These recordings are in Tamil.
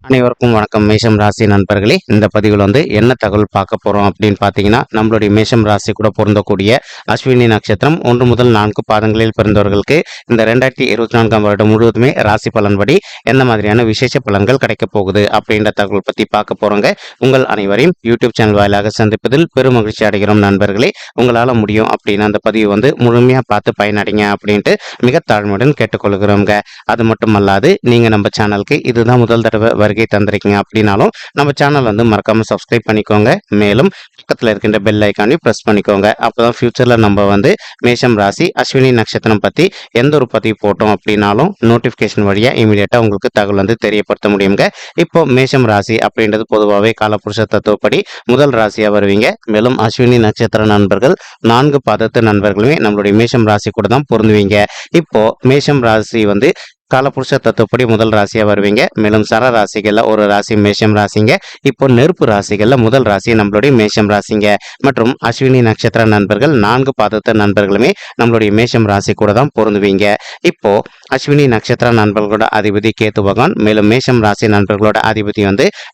அனைவருக்கும் வணக்கம். மேஷம் ராசி நண்பர்களே, இந்த பதிவில் என்ன தகவல் பார்க்க போறோம் அப்படின்னு பார்த்தீங்கன்னா, நம்மளுடைய மேஷம் ராசி கூட பொருந்தக்கூடிய அஸ்வினி நட்சத்திரம் 1 முதல் 4 பாதங்களில் பிறந்தவர்களுக்கு இந்த 2024 வருடம் முழுவதுமே ராசி பலன்படி எந்த மாதிரியான விசேஷ பலன்கள் கிடைக்க போகுது அப்படின்ற தகவல் பத்தி பார்க்க போறோங்க. உங்கள் அனைவரையும் யூடியூப் சேனல் வாயிலாக சந்திப்பதில் பெரும் மகிழ்ச்சி அடைகிறோம் நண்பர்களே. உங்களால முடியும் அப்படின்னு அந்த பதிவு முழுமையா பார்த்து பயனடைங்க அப்படின்ட்டு மிக தாழ்மையுடன் கேட்டுக்கொள்கிறோங்க. அது மட்டும் அல்லாது நீங்க நம்ம சேனலுக்கு இதுதான் முதல் தடவை தந்திருக்கீங்க அப்படின்னாலும் நம்ம சேனல் மறக்காம சப்ஸ்கிரைப் பண்ணிக்கோங்க. மேலும் பக்கத்தில் இருக்கின்ற பெல் ஐக்கானையும் பிரஸ் பண்ணிக்கோங்க. அப்போதான் ஃபியூச்சர்ல நம்ம மேஷம் ராசி அஸ்வினி நட்சத்திரம் பத்தி எந்த ஒரு பதிவு போட்டோம் அப்படின்னாலும் நோட்டிபிகேஷன் வழியா இமீடியட்டா உங்களுக்கு தகவல் தெரியப்படுத்த முடியுங்க. இப்போ மேஷம் ராசி அப்படின்றது பொதுவாகவே காலபுருஷ தத்துவப்படி முதல் ராசியா வருவீங்க. மேலும் அஸ்வினி நட்சத்திர நண்பர்கள் 4 பாதத்து நண்பர்களுமே நம்மளுடைய மேஷம் ராசி கூட தான் பொருந்துவீங்க. இப்போ மேஷம் ராசி காலபுருஷ தத்துவப்படி முதல் ராசியா வருவீங்க. மேலும் சர ராசிகள்ல ஒரு ராசி மேஷம் ராசிங்க. இப்போ நெருப்பு ராசிகள்ல முதல் ராசி நம்மளுடைய மேஷம் ராசிங்க. மற்றும் அஸ்வினி நட்சத்திர நண்பர்கள் 4 பாதத்த நண்பர்களுமே நம்மளுடைய மேஷம் ராசி கூட தான் பொருந்துவீங்க. இப்போ அஸ்வினி நட்சத்திர நண்பர்களோட அதிபதி கேத்து பகவான், மேலும் மேஷம் ராசி நண்பர்களோட அதிபதி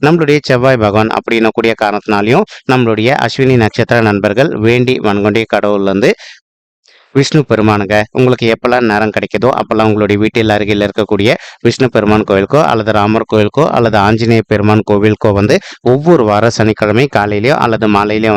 நம்மளுடைய செவ்வாய் பகவான் அப்படின்னு கூடிய காரணத்தினாலையும் நம்மளுடைய அஸ்வினி நட்சத்திர நண்பர்கள் வேண்டி வன்கொண்டிய கடவுள் விஷ்ணு பெருமானுங்க. உங்களுக்கு எப்பெல்லாம் நேரம் கிடைக்குதோ அப்பெல்லாம் உங்களுடைய வீட்டில் அருகில் இருக்கக்கூடிய விஷ்ணு பெருமான் கோவிலுக்கோ அல்லது ராமர் கோவிலுக்கோ அல்லது ஆஞ்சநேய பெருமான் கோவிலுக்கோ ஒவ்வொரு வார சனிக்கிழமை காலையிலயோ அல்லது மாலையிலயோ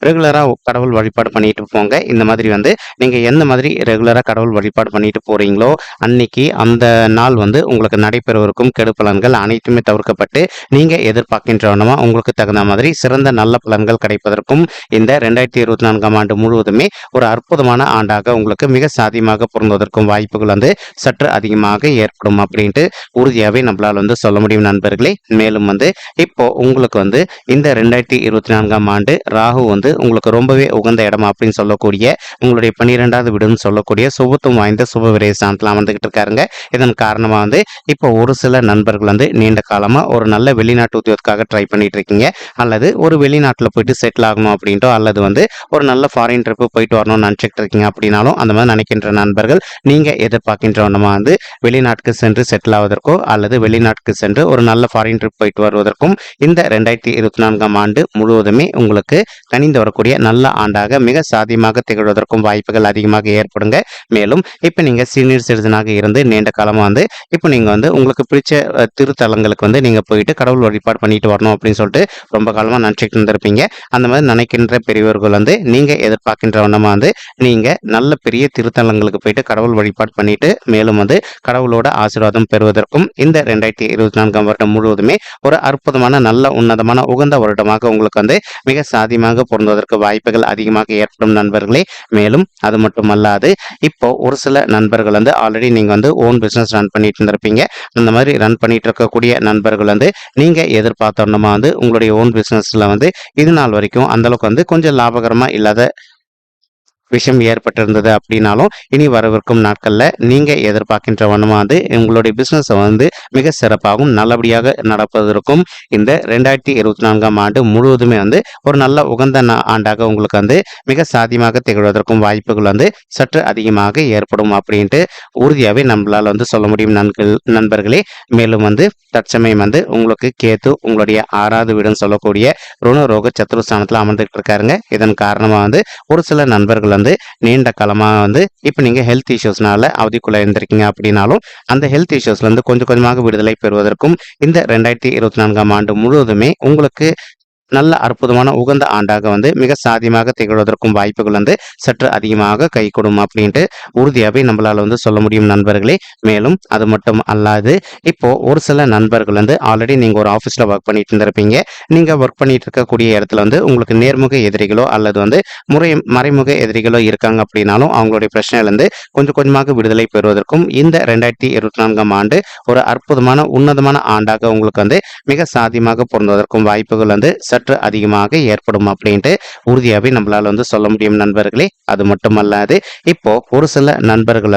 ரெகுலராக கடவுள் வழிபாடு பண்ணிட்டு போங்க. இந்த மாதிரி நீங்க எந்த மாதிரி ரெகுலராக கடவுள் வழிபாடு பண்ணிட்டு போறீங்களோ அன்னைக்கு அந்த நாள் உங்களுக்கு நடைபெறுவதற்கும் கெடு பலன்கள் அனைத்துமே தவிர்க்கப்பட்டு நீங்க எதிர்பார்க்கின்றவனமா உங்களுக்கு தகுந்த மாதிரி சிறந்த நல்ல பலன்கள் கிடைப்பதற்கும் இந்த 2024 ஆண்டு முழுவதுமே ஒரு அற்புதமான ஆண்டாக உங்களுக்கு மிக சாதியமாக பொருந்துவதற்கும் வாய்ப்புகள் சற்று அதிகமாக ஏற்படும் அப்படின்ட்டு உறுதியாகவே நம்மளால் சொல்ல முடியும் நண்பர்களே. மேலும் இப்போ உங்களுக்கு இந்த 2024 ஆண்டு ராகு உங்களுக்கு ரொம்பவே உகந்த இடம் அப்படின்னு சொல்லக்கூடிய உங்களுடைய 12வது வீடுன்னு சொல்லக்கூடிய சுபத்துவம் வாய்ந்த சுப விரை ஸ்தானத்தில் வந்துகிட்டு இருக்காருங்க. இதன் காரணமா இப்போ ஒரு சில நண்பர்கள் நீண்ட காலமா ஒரு நல்ல வெளிநாட்டு உத்தியோகத்துக்காக ட்ரை பண்ணிட்டு இருக்கீங்க, அல்லது ஒரு வெளிநாட்டில் போயிட்டு செட்டில் ஆகணும் அப்படின்ட்டோ அல்லது ஒரு நல்ல ஃபாரின் ட்ரிப்பு போயிட்டு வரணும்னு நினச்சிட்டு இருக்கீங்க அப்படின்னாலும் அந்த மாதிரி நினைக்கின்ற நண்பர்கள் நீங்க எதிர்பார்க்கின்றவனமா வெளிநாட்டுக்கு சென்று செட்டில் ஆவதற்கோ அல்லது வெளிநாட்டுக்கு சென்று ஒரு நல்ல ஃபாரின் ட்ரிப் போயிட்டு வருவதற்கும் இந்த 2024 ஆண்டு முழுவதுமே உங்களுக்கு கனிந்து வரக்கூடிய நல்ல ஆண்டாக மிக சாதியமாக திகழ்வதற்கும் வாய்ப்புகள் அதிகமாக ஏற்படுங்க. மேலும் இப்போ நீங்க சீனியர் சிட்டிசனாக இருந்து நீண்ட காலமா இப்போ நீங்க உங்களுக்கு பிடிச்ச திருத்தலங்களுக்கு நீங்க போயிட்டு கடவுள் வழிபாடு பண்ணிட்டு வரணும் அப்படின்னு சொல்லிட்டு ரொம்ப காலமா நினைச்சிட்டு இருந்திருப்பீங்க. அந்த மாதிரி நினைக்கின்ற பெரியவர்கள் நீங்க எதிர்பார்க்கின்றவனமா நீங்க நல்ல பெரிய திருத்தலங்களுக்கு போயிட்டு கடவுள் வழிபாடு பண்ணிட்டு மேலும் கடவுளோட ஆசீர்வாதம் பெறுவதற்கும் இந்த 2024 வருடம் முழுவதுமே ஒரு அற்புதமான நல்ல உன்னதமான உகந்த வருடமாக உங்களுக்கு மிக சாதியமாக பொருந்துவதற்கு வாய்ப்புகள் அதிகமாக ஏற்படும் நண்பர்களே. மேலும் அது மட்டுமல்லாது இப்போ ஒரு சில நண்பர்கள் ஆல்ரெடி நீங்க ஓன் பிசினஸ் ரன் பண்ணிட்டு இருந்திருப்பீங்க. அந்த மாதிரி ரன் பண்ணிட்டு இருக்கக்கூடிய நண்பர்கள் நீங்க எதிர்பார்த்தோம்னா உங்களுடைய ஓன் பிசினஸ்ல இது நாள் வரைக்கும் அந்த அளவுக்கு கொஞ்சம் லாபகரமா இல்லாத விஷயம் ஏற்பட்டிருந்தது அப்படின்னாலும் இனி வரவிருக்கும் நாட்கள்ல நீங்க எதிர்பார்க்கின்ற வண்ணமா உங்களுடைய பிசினஸ் மிக சிறப்பாகவும் நல்லபடியாக நடப்பதற்கும் இந்த 2024 ஆண்டு முழுவதுமே ஒரு நல்ல உகந்த ஆண்டாக உங்களுக்கு மிக சாதியமாக திகழ்வதற்கும் வாய்ப்புகள் சற்று அதிகமாக ஏற்படும் அப்படின்ட்டு உறுதியாகவே நம்மளால் சொல்ல முடியும் நண்பர்களே. மேலும் தற்சமயம் உங்களுக்கு கேத்து உங்களுடைய 6வது வீடுன்னு சொல்லக்கூடிய ருணரோக சத்ருஸ்தானத்தில் அமர்ந்துட்டு இருக்காருங்க. இதன் காரணமா ஒரு சில நண்பர்கள் நீண்ட காலமா இப்போ நீங்க ஹெல்த் இஷ்யூஸ்னால அவதிக்குள்ள இருந்திருக்கீங்க அப்படின்னாலும் அந்த ஹெல்த் இஷ்யூஸ்ல கொஞ்சம் கொஞ்சமாக விடுதலை பெறுவதற்கும் இந்த 2024 ஆண்டு முழுவதுமே உங்களுக்கு நல்ல அற்புதமான உகந்த ஆண்டாக மிக சாதியமாக திகழ்வதற்கும் வாய்ப்புகள் சற்று அதிகமாக கை கொடும் அப்படின்ட்டு உறுதியாகவே நம்மளால சொல்ல முடியும் நண்பர்களே. மேலும் அது மட்டும் அல்லாது இப்போ ஒரு சில நண்பர்கள் ஆல்ரெடி நீங்க ஒரு ஆஃபீஸ்ல ஒர்க் பண்ணிட்டு இருந்திருப்பீங்க. நீங்க ஒர்க் பண்ணிட்டு இருக்கக்கூடிய இடத்துல உங்களுக்கு நேர்முக எதிரிகளோ அல்லது மறைமுக எதிரிகளோ இருக்காங்க அப்படின்னாலும் அவங்களுடைய பிரச்சனையிலிருந்து கொஞ்சம் கொஞ்சமாக விடுதலை பெறுவதற்கும் இந்த 2024 ஆண்டு ஒரு அற்புதமான உன்னதமான ஆண்டாக உங்களுக்கு மிக சாதியமாக பொருந்துவதற்கும் வாய்ப்புகள் சற்று அதிகமாக ஏற்படும் அப்படின்ட்டு உறுதியாகவே நம்மளால சொல்ல முடியும் நண்பர்களே. அது மட்டுமல்லாது இப்போ ஒரு சில நண்பர்கள்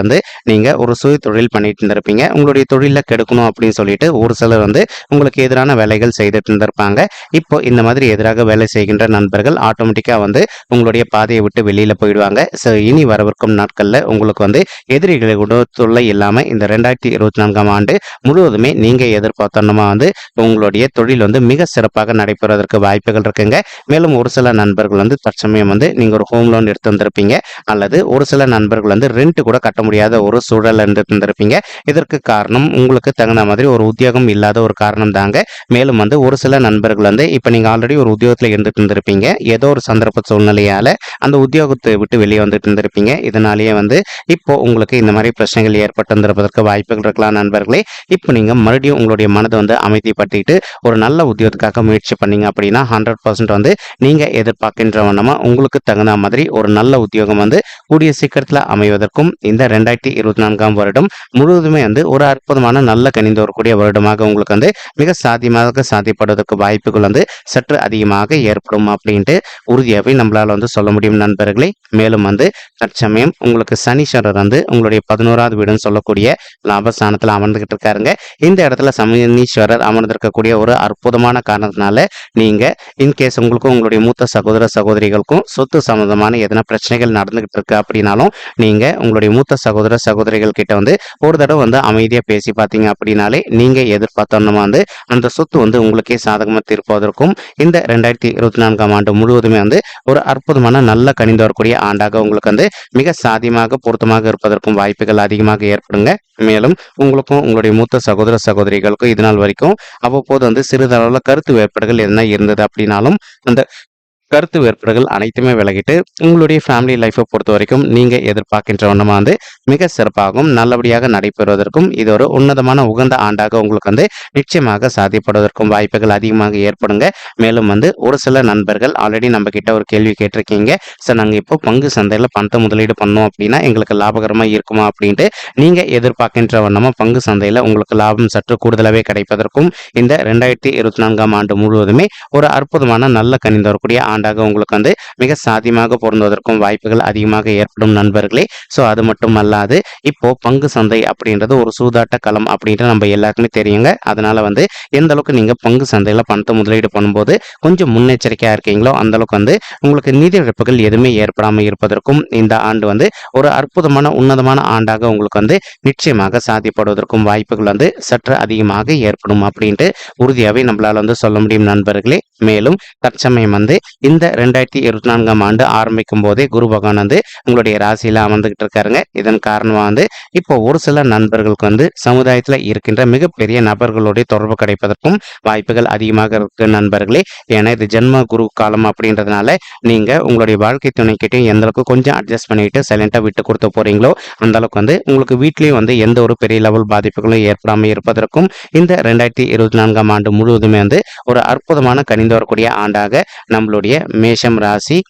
நீங்க ஒரு சுய தொழில் பண்ணிட்டு இருந்திருப்பீங்க. உங்களுடைய தொழில கெடுக்கணும் அப்படின்னு சொல்லிட்டு ஒரு சிலர் வந்து உங்களுக்கு எதிரான வேலைகள் செய்துட்டு இருந்திருப்பாங்க. இப்போ இந்த மாதிரி எதிராக வேலை செய்கின்ற நண்பர்கள் ஆட்டோமேட்டிக்கா வந்து உங்களுடைய பாதையை விட்டு வெளியில போயிடுவாங்க. ஸோ இனி வரவிருக்கும் நாட்கள்ல உங்களுக்கு வந்து எதிரிகளோட தொல்லை இல்லாம இந்த 2024ஆம் ஆண்டு முழுவதுமே நீங்க எதிர்பார்த்தோன்னா வந்து உங்களுடைய தொழில் வந்து மிக சிறப்பாக நடைபெறுவதற்கு வாய்ப்புகள் இருக்குங்க. மேலும் ஒரு சில நண்பர்கள் வந்து தற்சமயம் வந்து நீங்க ஒரு ஹோம் லோன் எடுத்து வந்திருப்பீங்க, அல்லது ஒரு சில நண்பர்கள் வந்து ரெண்ட் கூட கட்ட முடியாத ஒரு சூழல் இருந்திருப்பீங்க. இதற்கு காரணம் உங்களுக்கு தகுந்த மாதிரி ஒரு உத்தியோகம் இல்லாத ஒரு காரணம் தாங்க. மேலும் வந்து ஒரு சில நண்பர்கள் வந்து இப்ப நீங்க ஆல்ரெடி ஒரு உத்தியோகத்துல இருந்துட்டு இருந்திருப்பீங்க. ஏதோ ஒரு சந்தர்ப்ப சூழ்நிலையால அந்த உத்தியோகத்தை விட்டு வெளியே வந்துட்டு இருந்திருப்பீங்க. இதனாலேயே வந்து இப்போ உங்களுக்கு இந்த மாதிரி பிரச்சனைகள் ஏற்பட்டு இருந்திருப்பதற்கு வாய்ப்புகள் இருக்கலாம் நண்பர்களே. இப்போ நீங்க மறுபடியும் உங்களுடைய மனதை வந்து அமைதிப்படுத்திட்டு ஒரு நல்ல உத்தியோகத்துக்காக முயற்சி பண்ணீங்க அப்படின்னா 100% வந்து நீங்க எதிர்பார்க்கின்ற வண்ணமா உங்களுக்கு தகுந்த மாதிரி ஒரு நல்ல உத்தியோகம் வந்து கூடிய சீக்கிரத்தில் அமைவதற்கும் இந்த 2024ஆம் வருடம் முழுவதுமே வந்து ஒரு அற்புதமான நல்ல கனிந்து வரக்கூடிய வருடமாக உங்களுக்கு வந்து மிக சாத்தியப்படுவதற்கு வாய்ப்புகள் வந்து சற்று அதிகமாக ஏற்படும் அப்படின்ட்டு உறுதியாகவே நம்மளால வந்து சொல்ல முடியும் நண்பர்களே. மேலும் வந்து தற்சமயம் உங்களுக்கு சனீஸ்வரர் வந்து உங்களுடைய 11வது வீடுன்னு சொல்லக்கூடிய லாபஸ்தானத்தில் அமர்ந்துகிட்டு இருக்காருங்க. இந்த இடத்துல சனீஸ்வரர் அமர்ந்திருக்கக்கூடிய ஒரு அற்புதமான காரணத்தினால நீங்க இன்கேஸ் உங்களுக்கும் உங்களுடைய மூத்த சகோதர சகோதரிகளுக்கும் சொத்து சம்பந்தமான எதனா பிரச்சனைகள் நடந்துகிட்டு இருக்கு அப்படின்னாலும் நீங்க உங்களுடைய மூத்த சகோதர சகோதரிகள் கிட்ட வந்து ஒரு தடவை வந்து அமைதியா பேசி பார்த்தீங்க அப்படின்னாலே நீங்க எதிர்பார்த்தோன்னா வந்து அந்த சொத்து வந்து உங்களுக்கே சாதகமா தீர்ப்பதற்கும் இந்த 2024ஆம் ஆண்டு முழுவதுமே வந்து ஒரு அற்புதமான நல்ல கனிந்து வரக்கூடிய ஆண்டாக உங்களுக்கு வந்து மிக சாதியமாக பொருத்தமாக இருப்பதற்கும் வாய்ப்புகள் அதிகமாக ஏற்படுங்க. மேலும் உங்களுக்கும் உங்களுடைய மூத்த சகோதர சகோதரிகளுக்கும் இது நாள் வரைக்கும் அவ்வப்போது வந்து சிறிதளவில் கருத்து வேறுபாடுகள் என்ன இருந்தது அப்படின்னாலும் அந்த கருத்து வேறுபாடுகள் அனைத்துமே விலகிட்டு உங்களுடைய ஃபேமிலி லைஃப்பை பொறுத்த வரைக்கும் நீங்க எதிர்பார்க்கின்ற ஒன்றமா வந்து மிக சிறப்பாகவும் நல்லபடியாக நடைபெறுவதற்கும் இது ஒரு உன்னதமான உகந்த ஆண்டாக உங்களுக்கு வந்து நிச்சயமாக சாத்தியப்படுவதற்கும் வாய்ப்புகள் அதிகமாக ஏற்படுங்க. மேலும் வந்து ஒரு சில நண்பர்கள் ஆல்ரெடி நம்ம கிட்ட ஒரு கேள்வி கேட்டிருக்கீங்க, சார் நாங்கள் இப்போ பங்கு சந்தையில் பணத்தை முதலீடு பண்ணோம் அப்படின்னா எங்களுக்கு லாபகரமாக இருக்குமா அப்படின்ட்டு. நீங்க எதிர்பார்க்கின்ற வண்ணமா பங்கு சந்தையில் உங்களுக்கு லாபம் சற்று கூடுதலாகவே கிடைப்பதற்கும் இந்த 2024ஆம் ஆண்டு முழுவதுமே ஒரு அற்புதமான நல்ல கனிந்து வரக்கூடிய ஆண்டாக உங்களுக்கு வந்து மிக சாத்தியமாக பொருந்துவதற்கும் வாய்ப்புகள் அதிகமாக ஏற்படும் நண்பர்களே. ஸோ அது மட்டும் அல்லாது இப்போ பங்கு சந்தை அப்படின்றது ஒரு சூதாட்ட களம் அப்படின்ட்டு நம்ம எல்லாருக்குமே தெரியுங்க. அதனால வந்து எந்த அளவுக்கு நீங்க பங்கு சந்தையில் பணத்தை முதலீடு பண்ணும்போது கொஞ்சம் முன்னெச்சரிக்கையா இருக்கீங்களோ அந்த அளவுக்கு வந்து உங்களுக்கு நிதி இழப்புகள் எதுவுமே ஏற்படாமல் இருப்பதற்கும் இந்த ஆண்டு வந்து ஒரு அற்புதமான உன்னதமான ஆண்டாக உங்களுக்கு வந்து நிச்சயமாக சாத்தியப்படுவதற்கும் வாய்ப்புகள் வந்து சற்று அதிகமாக ஏற்படும் அப்படின்ட்டு உறுதியாகவே நம்மளால வந்து சொல்ல முடியும் நண்பர்களே. மேலும் தற்சமயம் வந்து இந்த 2024ஆம் ஆண்டு ஆரம்பிக்கும் போதே குரு பகவான் வந்து உங்களுடைய ராசியில அமர்ந்துகிட்டு இருக்காருங்க. இதன் காரணமா வந்து இப்போ ஒரு சில நண்பர்களுக்கு வந்து சமுதாயத்துல இருக்கின்ற மிகப்பெரிய நபர்களுடைய தொடர்பு கிடைப்பதற்கும் வாய்ப்புகள் அதிகமாக இருக்கு நண்பர்களே. ஏன்னா இது ஜென்ம குரு காலம் அப்படின்றதுனால நீங்க உங்களுடைய வாழ்க்கை துணைக்கிட்டையும் எந்த அளவுக்கு கொஞ்சம் அட்ஜஸ்ட் பண்ணிட்டு சைலண்டா விட்டு கொடுத்து போறீங்களோ அந்த அளவுக்கு வந்து உங்களுக்கு வீட்லயும் வந்து எந்த ஒரு பெரிய லெவல் பாதிப்புகளும் ஏற்படாமல் இருப்பதற்கும் இந்த 2024ஆம் ஆண்டு முழுவதுமே வந்து ஒரு அற்புதமான கனிந்து வரக்கூடிய ஆண்டாக நம்மளுடைய மேஷம் ராசி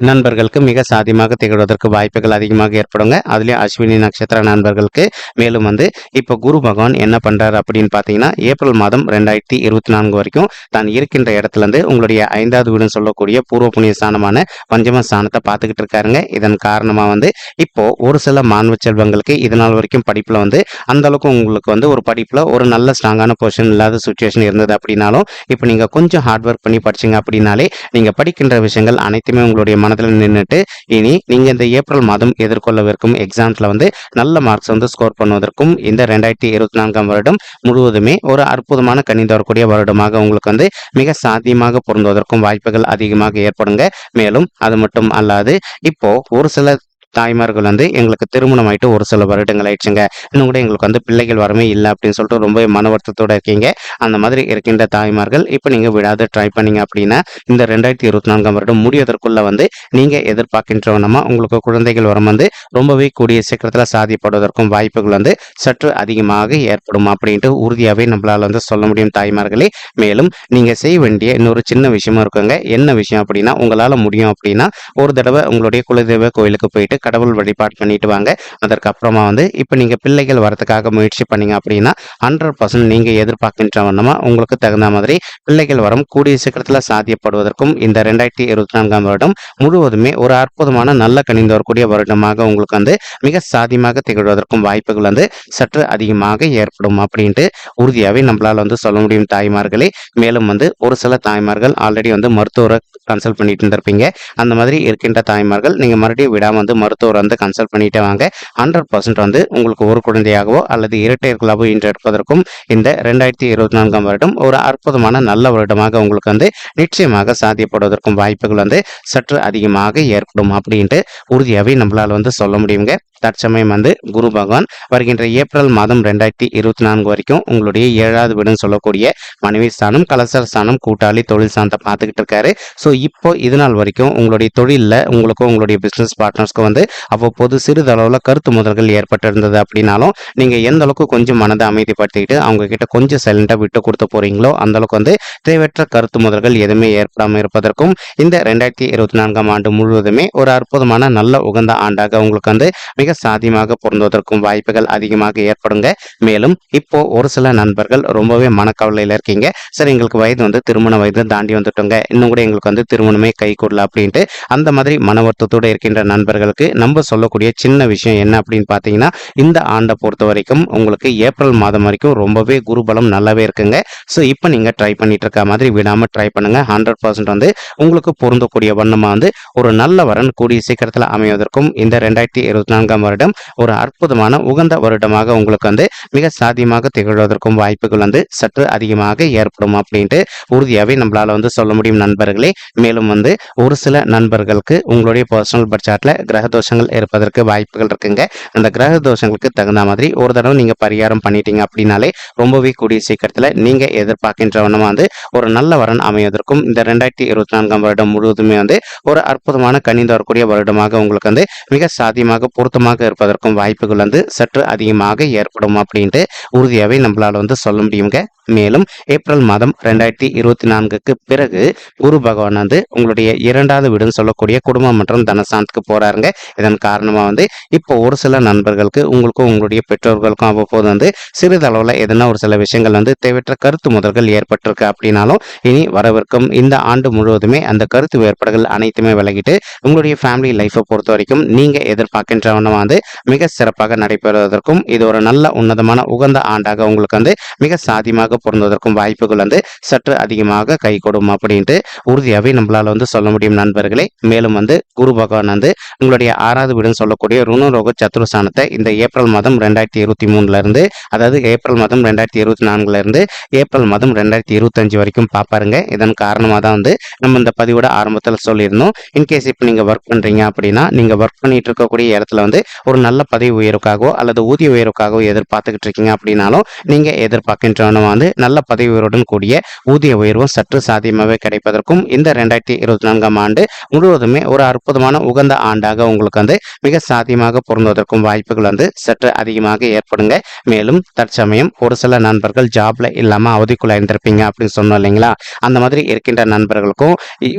நண்பர்களுக்கு மிக சாதியமாக திகழ்வதற்கு வாய்ப்புகள் அதிகமாக ஏற்படுங்க. அதுலேயும் அஸ்வினி நட்சத்திர நண்பர்களுக்கு. மேலும் வந்து இப்போ குரு பகவான் என்ன பண்றாரு அப்படின்னு பார்த்தீங்கன்னா ஏப்ரல் மாதம் 2024 வரைக்கும் தான் இருக்கின்ற இடத்துல இருந்து உங்களுடைய 5வது வீடுன்னு சொல்லக்கூடிய பூர்வ புண்ணிய ஸ்தானமான பஞ்சம ஸ்தானத்தை பார்த்துக்கிட்டு இருக்காருங்க. இதன் காரணமா வந்து இப்போ ஒரு சில மாணவ செல்வங்களுக்கு இதனால் வரைக்கும் படிப்புல வந்து அந்த அளவுக்கு உங்களுக்கு வந்து ஒரு படிப்புல ஒரு நல்ல ஸ்ட்ராங்கான பொசிஷன் இல்லாத சுச்சுவேஷன் இருந்தது அப்படின்னாலும் இப்போ நீங்க கொஞ்சம் ஹார்ட் ஒர்க் பண்ணி படிச்சீங்க அப்படின்னாலே நீங்க படிக்கின்ற விஷயங்கள் அனைத்துமே உங்களுடைய மனதில் நின்றுட்டு இனி நீங்க இந்த ஏப்ரல் மாதம் எதிர்கொள்ளவிருக்கும் எக்ஸாம்ஸ்ல வந்து நல்ல மார்க்ஸ் வந்து ஸ்கோர் பண்ணுவதற்கும் இந்த 2024ஆம் வருடம் முழுவதுமே ஒரு அற்புதமான கனிந்து வரக்கூடிய வருடமாக உங்களுக்கு வந்து மிக சாத்தியமாக பொருந்துவதற்கும் வாய்ப்புகள் அதிகமாக ஏற்படுங்க. மேலும் அது மட்டும் அல்லாது இப்போ ஒரு சில தாய்மார்கள் வந்து எங்களுக்கு திருமணம் ஆயிட்டு ஒரு சில வருடங்கள் ஆயிடுச்சுங்க, இன்னும் கூட எங்களுக்கு வந்து பிள்ளைகள் வரமே இல்லை அப்படின்னு சொல்லிட்டு ரொம்ப மன வருத்தத்தோட இருக்கீங்க. அந்த மாதிரி இருக்கின்ற தாய்மார்கள் இப்போ நீங்க விடாத ட்ரை பண்ணீங்க அப்படின்னா இந்த 2024ஆம் வருடம் முடிவதற்குள்ள வந்து நீங்க எதிர்பார்க்கின்றவனமா உங்களுக்கு குழந்தைகள் வரம் வந்து ரொம்பவே கூடிய சீக்கிரத்தில் சாதிப்படுவதற்கும் வாய்ப்புகள் வந்து சற்று அதிகமாக ஏற்படும் அப்படின்ட்டு உறுதியாகவே நம்மளால வந்து சொல்ல முடியும் தாய்மார்களே. மேலும் நீங்க செய்ய வேண்டிய இன்னொரு சின்ன விஷயமா இருக்குங்க. என்ன விஷயம் அப்படின்னா உங்களால முடியும் அப்படின்னா ஒரு தடவை உங்களுடைய குலதெய்வ கோயிலுக்கு போயிட்டு கடவுள் வழிபாடு பண்ணிட்டு வாங்க. அதற்கப்புறமா வந்து இப்போ நீங்கள் பிள்ளைகள் வரதுக்காக முயற்சி பண்ணீங்க அப்படின்னா 100% நீங்கள் எதிர்பார்க்கின்ற வண்ணமா உங்களுக்கு தகுந்த மாதிரி பிள்ளைகள் வரம் கூடிய சீக்கிரத்தில் சாத்தியப்படுவதற்கும் இந்த 2024ஆம் வருடம் முழுவதுமே ஒரு அற்புதமான நல்ல கனிந்து வரக்கூடிய வருடமாக உங்களுக்கு வந்து மிக சாதியமாக திகழ்வதற்கும் வாய்ப்புகள் வந்து சற்று அதிகமாக ஏற்படும் அப்படின்ட்டு உறுதியாகவே நம்மளால் வந்து சொல்ல முடியும் தாய்மார்களே. மேலும் வந்து ஒரு சில தாய்மார்கள் ஆல்ரெடி வந்து மருத்துவரை கன்சல்ட் பண்ணிட்டு இருந்திருப்பீங்க. அந்த மாதிரி இருக்கின்ற தாய்மார்கள் நீங்கள் மறுபடியும் விடாமல் வந்து மருத்துவரை வந்து கன்சல்ட் பண்ணிட்டே வாங்க. 100% வந்து உங்களுக்கு ஒரு குழந்தையாகவோ அல்லது இரட்டையர்களாகவோ இன்று எடுப்பதற்கும் இந்த 2024ஆம் வருடம் ஒரு அற்புதமான நல்ல வருடமாக உங்களுக்கு வந்து நிச்சயமாக சாத்தியப்படுவதற்கும் வாய்ப்புகள் வந்து சற்று அதிகமாக ஏற்படும் அப்படின்ட்டு உறுதியாகவே நம்மளால் வந்து சொல்ல முடியுங்க. தற்சமயம் வந்து குரு பகவான் வருகின்ற ஏப்ரல் மாதம் 2024 வரைக்கும் உங்களுடைய 7வது வீடுன்னு சொல்லக்கூடிய மனைவி ஸ்தானம், கலசர ஸ்தானம், கூட்டாளி, தொழில் ஸ்தானத்தை பார்த்துக்கிட்டு இருக்காரு. ஸோ இப்போ இது நாள் வரைக்கும் உங்களுடைய தொழிலில் உங்களுக்கும் உங்களுடைய பிஸ்னஸ் பார்ட்னர்ஸ்க்கும் வந்து அவ்வப்போது சிறிதளவில் கருத்து முதல்கள் ஏற்பட்டிருந்தது அப்படின்னாலும் நீங்கள் எந்த அளவுக்கு கொஞ்சம் மனதை அமைதிப்படுத்திக்கிட்டு அவங்க கிட்ட கொஞ்சம் சைலண்டாக விட்டு கொடுத்து போறீங்களோ அந்த அளவுக்கு வந்து தேவையற்ற கருத்து முதல்கள் எதுவுமே ஏற்படாமல் இருப்பதற்கும் இந்த 2024ஆம் ஆண்டு முழுவதுமே ஒரு அற்புதமான நல்ல உகந்த ஆண்டாக உங்களுக்கு வந்து மிக சாதியமாக பொருந்துவதற்கும் வாய்ப்புகள் அதிகமாக ஏற்படுங்க. மேலும் இப்போ ஒரு சில நண்பர்கள் ரொம்பவே மனக்கவலையில் இருக்கீங்க. சரி, எங்களுக்கு வயது வந்து திருமண வயது தாண்டி வந்துட்டோங்க, இன்னும் கூட எங்களுக்கு வந்து திருமணமே கை கூடல அப்படின்ட்டு அந்த மாதிரி மன வருத்தத்தோடு இருக்கின்ற நண்பர்களுக்கு நம்ம சொல்லக்கூடிய சின்ன விஷயம் என்ன அப்படின்னு பார்த்தீங்கன்னா, இந்த ஆண்டை பொறுத்த வரைக்கும் உங்களுக்கு ஏப்ரல் மாதம் வரைக்கும் ரொம்பவே குருபலம் நல்லாவே இருக்குங்க. ஸோ இப்போ நீங்கள் ட்ரை பண்ணிட்டு இருக்க மாதிரி விடாமல் ட்ரை பண்ணுங்க. 100% வந்து உங்களுக்கு பொருந்தக்கூடிய வண்ணமாக வந்து ஒரு நல்ல வரன் கூடிய சீக்கிரத்தில் அமைவதற்கும் இந்த 2024ஆம் வருடம் ஒரு அற்புதமான உகந்த வருடமாக உங்களுக்கு வந்து மிக சாதியமாக திகழ்வதற்கும் வாய்ப்புகள் வந்து சற்று அதிகமாக ஏற்படும் அப்படின்ட்டு உறுதியாகவே நம்மளால வந்து சொல்ல முடியும் நண்பர்களே. மேலும் வந்து ஒரு சில நண்பர்களுக்கு உங்களுடைய பர்சனல் பட்ஜெட்ல கிரக தோஷங்கள் இருப்பதற்கு வாய்ப்புகள் இருக்குங்க. அந்த கிரக தோஷங்களுக்கு தகுந்த மாதிரி ஒரு தடவை நீங்க பரிகாரம் பண்ணிட்டீங்க அப்படின்னாலே ரொம்பவே கூடிய சீக்கிரத்தில் நீங்க எதிர்பார்க்கின்ற வண்ணமா வந்து ஒரு நல்ல வரன் அமைவதற்கும் இந்த 2024ஆம் வருடம் முழுவதுமே வந்து ஒரு அற்புதமான கனிந்து வரக்கூடிய வருடமாக உங்களுக்கு வந்து மிக சாதியமாக பொருத்தமாக இருப்பதற்கும் வாய்ப்புகள் வந்து சற்று அதிகமாக ஏற்படும் அப்படின்ட்டு உறுதியாகவே நம்மளால வந்து சொல்ல முடியுங்க. மேலும் ஏப்ரல் மாதம் 2024க்கு பிறகு குரு பகவான் வந்து உங்களுடைய 2வது வீடுன்னு சொல்லக்கூடிய குடும்பம் மற்றும் தனஸ்தானத்துக்கு போறாருங்க. இதன் காரணமா வந்து இப்போ ஒரு சில நண்பர்களுக்கு உங்களுக்கும் உங்களுடைய பெற்றோர்களுக்கும் அவ்வப்போது வந்து சிறிதளவில் எதனா ஒரு சில விஷயங்கள் வந்து தேவையற்ற கருத்து முதல்கள் ஏற்பட்டிருக்கு அப்படின்னாலும் இனி வரவிருக்கும் இந்த ஆண்டு முழுவதுமே அந்த கருத்து வேறுபாடுகள் அனைத்துமே விலகிட்டு உங்களுடைய ஃபேமிலி லைஃப்பை பொறுத்த வரைக்கும் நீங்க எதிர்பார்க்கின்றவன வந்து மிக சிறப்பாக நடைபெறுவதற்கும் இது ஒரு நல்ல உன்னதமான உகந்த ஆண்டாக உங்களுக்கு வந்து மிக சாதியமாக பொருந்துவதற்கும் வாய்ப்புகள் வந்து சற்று அதிகமாக கை கொடும் அப்படின்ட்டு உறுதியாகவே நம்மளால வந்து சொல்ல முடியும் நண்பர்களே. மேலும் வந்து குரு பகவான் வந்து உங்களுடைய 6வது வீடுன்னு சொல்லக்கூடிய ருணரோக சத்துருஸ்தானத்தை இந்த ஏப்ரல் மாதம் 2023 இருந்து, அதாவது ஏப்ரல் மாதம் 2024 இருந்து ஏப்ரல் மாதம் 2025 வரைக்கும் பார்ப்பாருங்க. இதன் காரணமாக தான் வந்து நம்ம இந்த பதிவோட ஆரம்பத்தில் சொல்லியிருந்தோம். இன்கேஸ் இப்போ நீங்க ஒர்க் பண்றீங்க அப்படின்னா நீங்க ஒர்க் பண்ணிட்டு இருக்கக்கூடிய இடத்துல வந்து ஒரு நல்ல பதவி உயர்வுக்காகவோ அல்லது ஊதிய உயர்வுக்காகவோ எதிர்பார்த்துக்கிட்டு இருக்கீங்க அப்படின்னாலும் நீங்க எதிர்பார்க்கின்றவன வந்து நல்ல பதவி உயர்வுடன் கூடிய ஊதிய உயர்வும் சற்று சாத்தியமாகவே கிடைப்பதற்கும் இந்த 2024ஆம் ஆண்டு முழுவதுமே ஒரு அற்புதமான உகந்த ஆண்டாக உங்களுக்கு வந்து மிக சாத்தியமாக பொருந்துவதற்கும் வாய்ப்புகள் வந்து சற்று அதிகமாக ஏற்படுங்க. மேலும் தற்சமயம் ஒரு சில நண்பர்கள் ஜாப்ல இல்லாம அவதிக்குள்ள இருந்திருப்பீங்க அப்படின்னு சொன்னோம் இல்லைங்களா, அந்த மாதிரி இருக்கின்ற நண்பர்களுக்கும்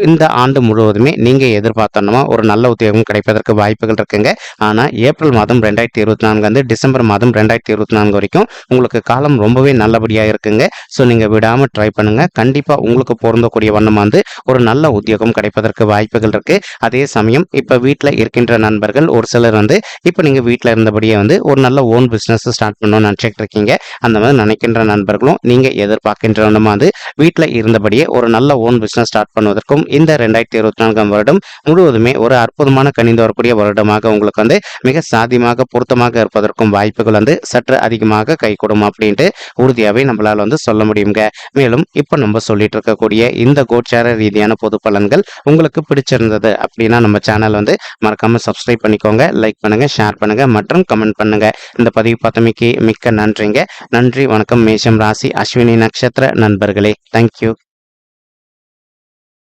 இந்த ஆண்டு முழுவதுமே நீங்க எதிர்பார்த்தோம்னா ஒரு நல்ல உத்தியோகம் கிடைப்பதற்கு வாய்ப்புகள் இருக்குங்க. ஆனா ஏப்ரல் மாதம் 2024 வந்து டிசம்பர் மாதம் 2024 வரைக்கும் உங்களுக்கு காலம் ரொம்பவே நல்லபடியா இருக்குங்க. ஸோ நீங்க விடாம ட்ரை பண்ணுங்க. கண்டிப்பா உங்களுக்கு பொருந்தக்கூடிய வண்ணமா வந்து ஒரு நல்ல உத்தியோகம் கிடைப்பதற்கு வாய்ப்புகள் இருக்கு. அதே சமயம் இப்ப வீட்டில் இருக்கின்ற நண்பர்கள் ஒரு சிலர் வந்து இப்ப நீங்க வீட்டில் இருந்தபடியே வந்து ஒரு நல்ல ஓன் பிசினஸ் ஸ்டார்ட் பண்ணணும்னு நினைச்சிட்டு இருக்கீங்க. அந்த மாதிரி நினைக்கின்ற நண்பர்களும் நீங்க எதிர்பார்க்கின்ற வண்ணமா வந்து வீட்டில் இருந்தபடியே ஒரு நல்ல ஓன் பிசினஸ் ஸ்டார்ட் பண்ணுவதற்கும் இந்த 2024ஆம் வருடம் முழுவதுமே ஒரு அற்புதமான கனிந்து வரக்கூடிய வருடமாக உங்களுக்கு வந்து மிக சாதியமாக பொருத்தமாக இருப்பதற்கும் வாய்ப்புகள் வந்து சற்று அதிகமாக கை கொடுக்கும் அப்படின்ட்டு உறுதியாகவே நம்மளால வந்து சொல்ல முடியுங்க. மேலும் இப்போ நம்ம சொல்லிட்டு இருக்கக்கூடிய இந்த கோச்சார ரீதியான பொது பலன்கள் உங்களுக்கு பிடிச்சிருந்தது அப்படின்னா நம்ம சேனல் வந்து மறக்காம சப்ஸ்கிரைப் பண்ணிக்கோங்க, லைக் பண்ணுங்க, ஷேர் பண்ணுங்க மற்றும் கமெண்ட் பண்ணுங்க. இந்த பதிவு பார்த்தமைக்கு மிக்க நன்றிங்க. நன்றி, வணக்கம். மேஷம் ராசி அஸ்வினி நட்சத்திர நண்பர்களே, தேங்க்யூ.